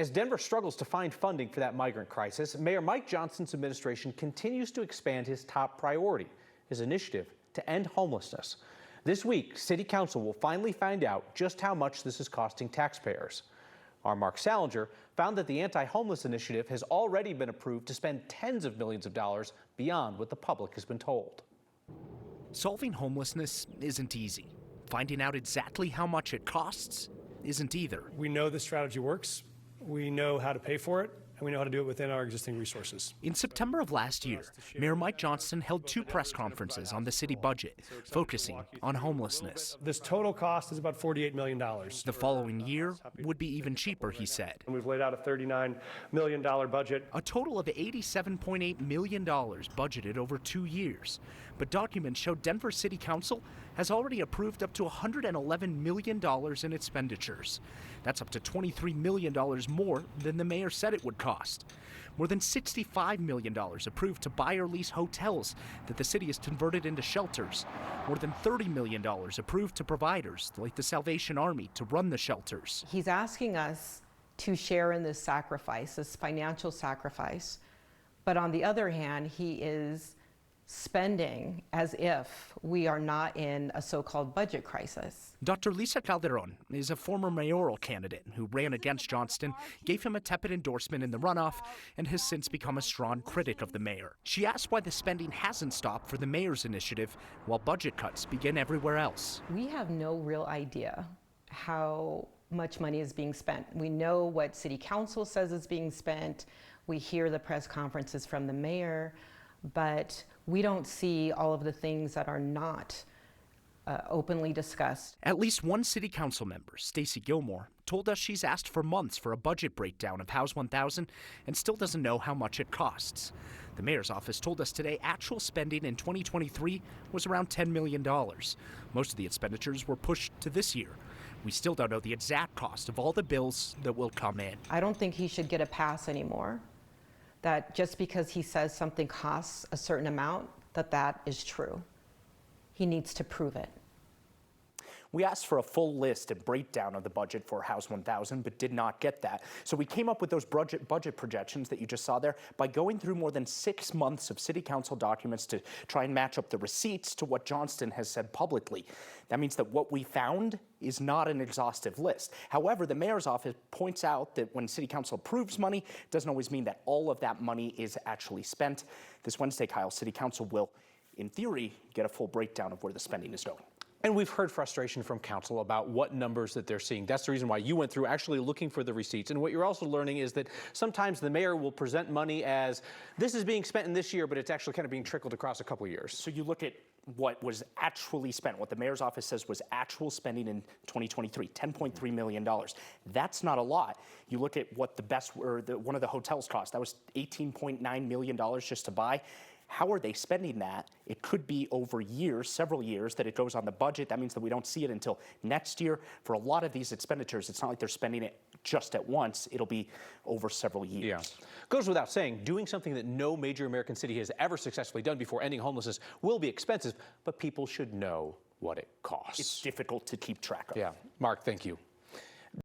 As Denver struggles to find funding for that migrant crisis, Mayor Mike Johnston's administration continues to expand his top priority, his initiative to end homelessness. This week, City Council will finally find out just how much this is costing taxpayers. Our Mark Salinger found that the anti-homeless initiative has already been approved to spend tens of millions of dollars beyond what the public has been told. Solving homelessness isn't easy. Finding out exactly how much it costs isn't either. We know the strategy works. We know how to pay for it, and we know how to do it within our existing resources. In September of last year, Mayor Mike Johnston held 2 press conferences on the city budget, focusing on homelessness. This total cost is about $48 million. The following year would be even cheaper, he said. And we've laid out a $39 million budget. A total of $87.8 million budgeted over 2 years. But documents show Denver City Council has already approved up to $111 million in expenditures. That's up to $23 million more than the mayor said it would cost. More than $65 million approved to buy or lease hotels that the city has converted into shelters. More than $30 million approved to providers like the Salvation Army to run the shelters. He's asking us to share in this sacrifice, this financial sacrifice. But on the other hand, he is spending as if we are not in a so-called budget crisis. Dr. Lisa Calderon is a former mayoral candidate who ran against Johnston, gave him a tepid endorsement in the runoff, and has since become a strong critic of the mayor. She asked why the spending hasn't stopped for the mayor's initiative while budget cuts begin everywhere else. We have no real idea how much money is being spent. We know what city council says is being spent. We hear the press conferences from the mayor, but we don't see all of the things that are not openly discussed. At least one city council member, Stacey Gilmore, told us she's asked for months for a budget breakdown of House 1000 and still doesn't know how much it costs. The mayor's office told us today actual spending in 2023 was around $10 million. Most of the expenditures were pushed to this year. We still don't know the exact cost of all the bills that will come in. I don't think he should get a pass anymore. That just because he says something costs a certain amount, that is true. He needs to prove it. We asked for a full list and breakdown of the budget for House 1000, but did not get that. So we came up with those budget projections that you just saw there by going through more than 6 months of city council documents to try and match up the receipts to what Johnston has said publicly. That means that what we found is not an exhaustive list. However, the mayor's office points out that when city council approves money, it doesn't always mean that all of that money is actually spent. This Wednesday, Kyle, city council will, in theory, get a full breakdown of where the spending is going. And we've heard frustration from council about what numbers that they're seeing. That's the reason why you went through actually looking for the receipts. And what you're also learning is that sometimes the mayor will present money as this is being spent in this year, but it's actually kind of being trickled across a couple of years. So you look at what was actually spent, what the mayor's office says was actual spending in 2023, $10.3 million. That's not a lot. You look at what one of the hotels cost. That was $18.9 million just to buy. How are they spending that? It could be over years, several years, that it goes on the budget. That means that we don't see it until next year. For a lot of these expenditures, it's not like they're spending it just at once. It'll be over several years. Yeah. Goes without saying, doing something that no major American city has ever successfully done before, ending homelessness, will be expensive, but people should know what it costs. It's difficult to keep track of. Yeah. Mark, thank you.